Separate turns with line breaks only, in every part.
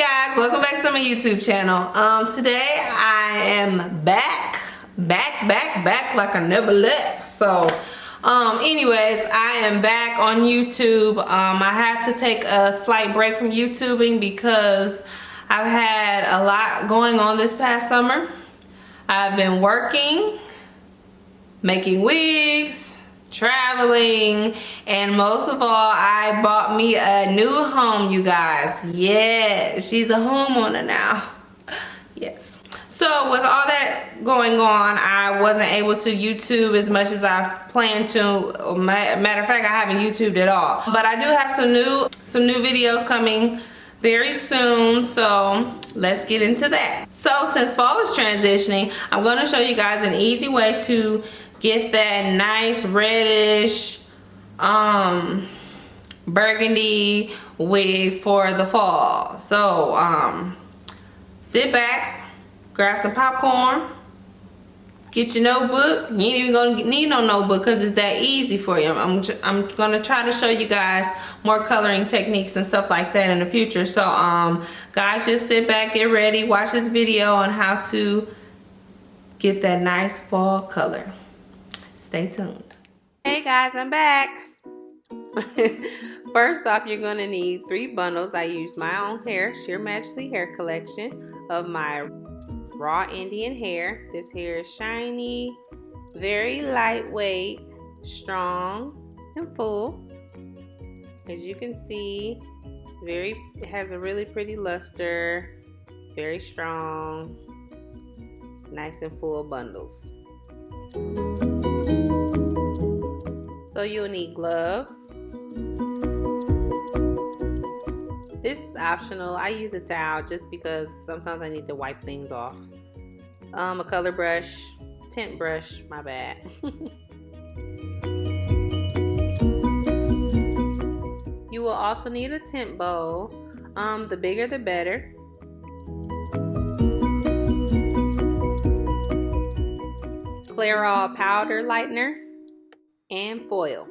guys, welcome back to my YouTube channel. Today I am back like I never left. So anyways, I am back on YouTube. I had to take a slight break from YouTubing because I've had a lot going on this past summer. I've been working, making wigs, traveling, and most of all, I bought me a new home, you guys. Yeah, she's a homeowner now. Yes. So with all that going on, I wasn't able to YouTube as much as I planned to. Matter of fact, I haven't YouTubed at all. But I do have some new videos coming very soon, so let's get into that. So since fall is transitioning, I'm going to show you guys an easy way to get that nice reddish burgundy wig for the fall. So sit back, grab some popcorn, get your notebook. You ain't even gonna need no notebook because it's that easy for you. I'm gonna try to show you guys more coloring techniques and stuff like that in the future. So guys, just sit back, get ready, watch this video on how to get that nice fall color. Stay tuned. Hey guys, I'm back. First off, you're gonna need 3 bundles. I use my own hair, Sheer Majesty hair collection of my raw Indian hair. This hair is shiny, very lightweight, strong, and full. As you can see, it has a really pretty luster, very strong, nice and full bundles. So you'll need gloves. This is optional. I use a towel just because sometimes I need to wipe things off. A color brush, tint brush, my bad. You will also need a tint bowl. The bigger the better. Clairol powder lightener and foil.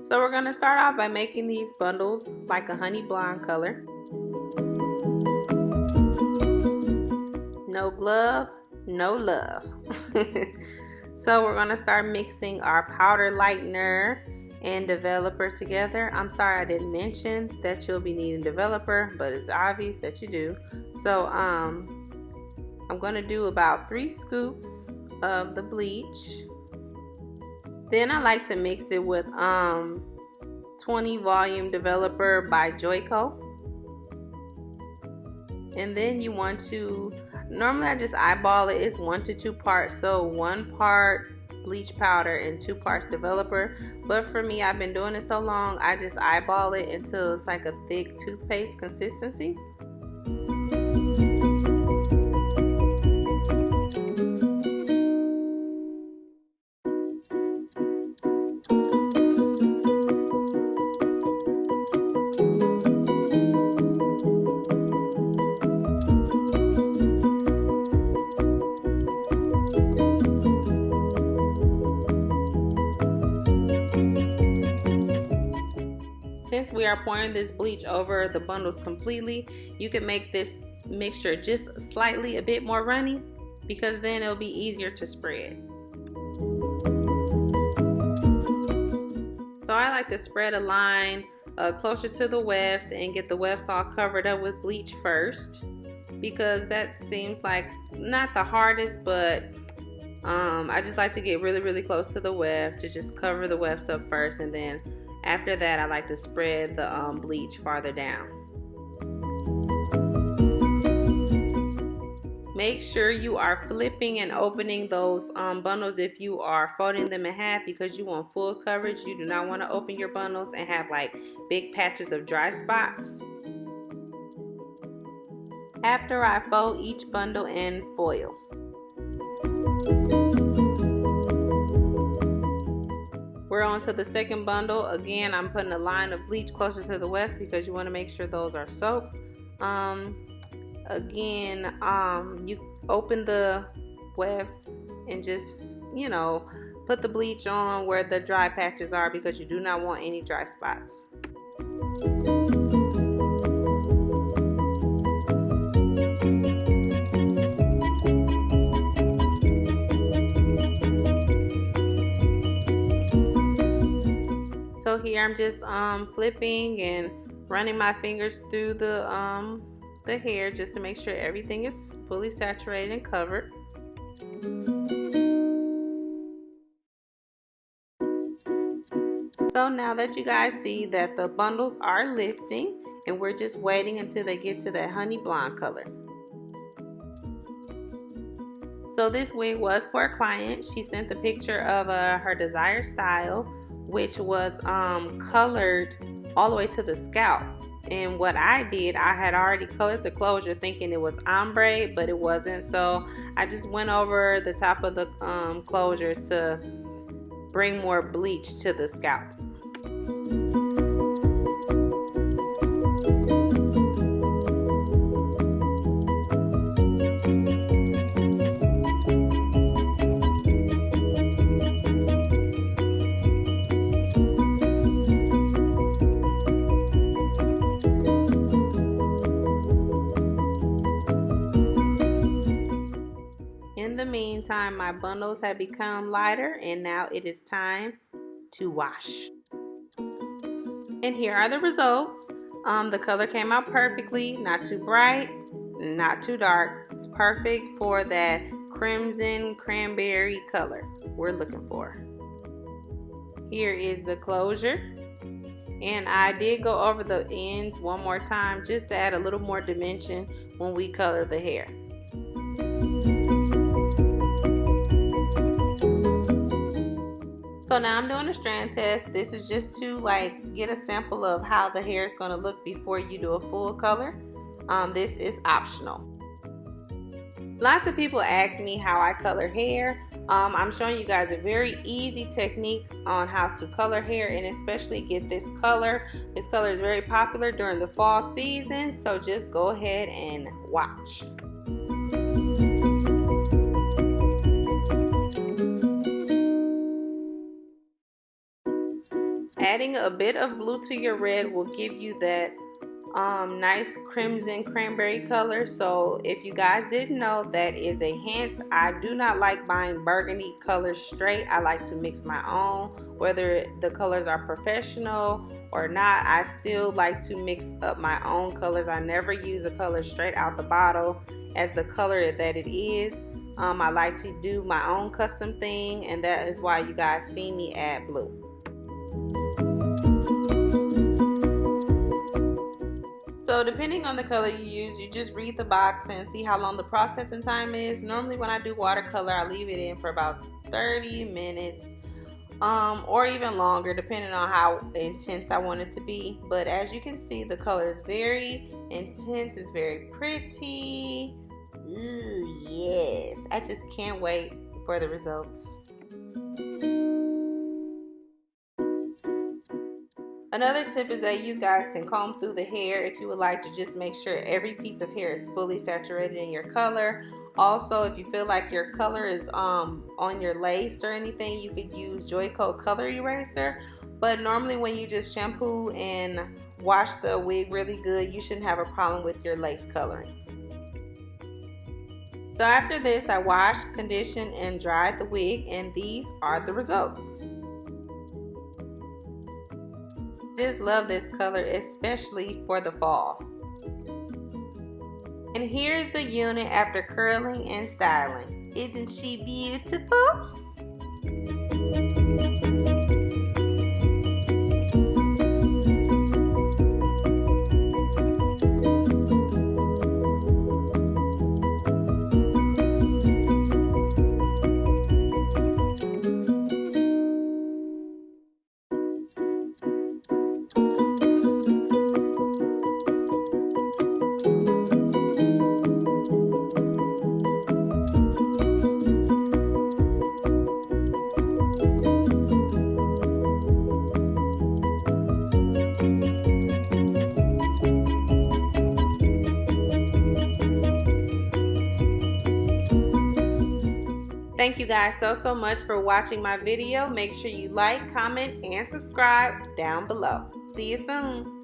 So we're going to start off by making these bundles like a honey blonde color. No glove, no love. So we're going to start mixing our powder lightener and developer together. I'm sorry I didn't mention that you'll be needing developer, but it's obvious that you do. So I'm going to do about 3 scoops of the bleach. Then I like to mix it with 20 volume developer by Joico. And then you want to, normally I just eyeball it. It's 1 to 2 parts. So 1 part bleach powder and 2 parts developer. But for me, I've been doing it so long, I just eyeball it until it's like a thick toothpaste consistency. Since we are pouring this bleach over the bundles completely, you can make this mixture just slightly a bit more runny because then it'll be easier to spread. So I like to spread a line closer to the wefts and get the wefts all covered up with bleach first, because that seems like not the hardest, but I just like to get really close to the weft to just cover the wefts up first, and then after that, I like to spread the bleach farther down. Make sure you are flipping and opening those bundles if you are folding them in half, because you want full coverage. You do not want to open your bundles and have like big patches of dry spots. After I fold each bundle in foil. We're on to the second bundle. Again, I'm putting a line of bleach closer to the wefts because you want to make sure those are soaked. Again, you open the wefts and just, put the bleach on where the dry patches are because you do not want any dry spots. here I'm just flipping and running my fingers through the hair just to make sure everything is fully saturated and covered. So now that you guys see that the bundles are lifting, and we're just waiting until they get to that honey blonde color. So this wig was for a client. She sent the picture of her desired style, which was colored all the way to the scalp. And what I did, I had already colored the closure thinking it was ombre, but it wasn't. So I just went over the top of the closure to bring more bleach to the scalp. In the meantime, my bundles have become lighter, and now it is time to wash. And here are the results. The color came out perfectly, not too bright, not too dark. It's perfect for that crimson cranberry color we're looking for. Here is the closure, and I did go over the ends one more time just to add a little more dimension when we color the hair. So now I'm doing a strand test. This is just to get a sample of how the hair is going to look before you do a full color. This is optional. Lots of people ask me how I color hair. I'm showing you guys a very easy technique on how to color hair, and especially get this color. This color is very popular during the fall season, so just go ahead and watch. Adding a bit of blue to your red will give you that nice crimson cranberry color. So if you guys didn't know, that is a hint. I do not like buying burgundy colors straight. I like to mix my own. Whether the colors are professional or not, I still like to mix up my own colors. I never use a color straight out the bottle as the color that it is. I like to do my own custom thing, and that is why you guys see me add blue. So depending on the color you use, you just read the box and see how long the processing time is. Normally when I do watercolor, I leave it in for about 30 minutes or even longer, depending on how intense I want it to be. But as you can see, the color is very intense. It's very pretty. Ooh, yes. I just can't wait for the results. Another tip is that you guys can comb through the hair if you would like to just make sure every piece of hair is fully saturated in your color. Also, if you feel like your color is on your lace or anything, you could use Joico color eraser. But normally when you just shampoo and wash the wig really good, you shouldn't have a problem with your lace coloring. So after this, I washed, conditioned, and dried the wig, and these are the results. Just love this color, especially for the fall. And here's the unit after curling and styling. Isn't she beautiful? Thank you guys so much for watching my video. Make sure you like, comment, and subscribe down below. See you soon.